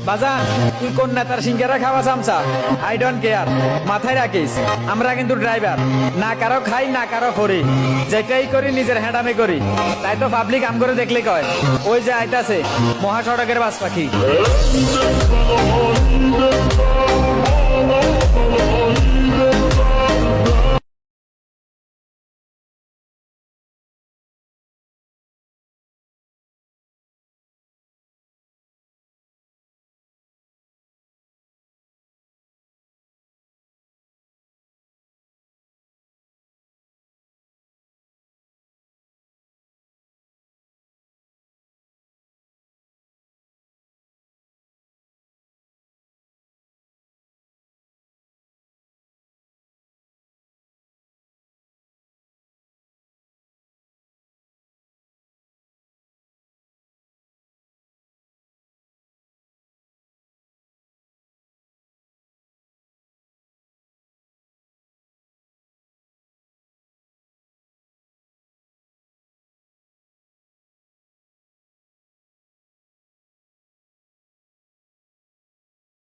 বাজান তুই কোন নেতার সিঙ্গারা খাওয়া চামচা? আই ডোন্ট কেয়ার, মাথায় রাখিস আমরা কিন্তু ড্রাইভার, না কারো খাই না কারো করি, যেটাই করি নিজের হ্যাঁডামে করি। তাই তো পাবলিক আম করে দেখলে কয় ওই যে আইতাছে মহাসড়কের বাস পাখি।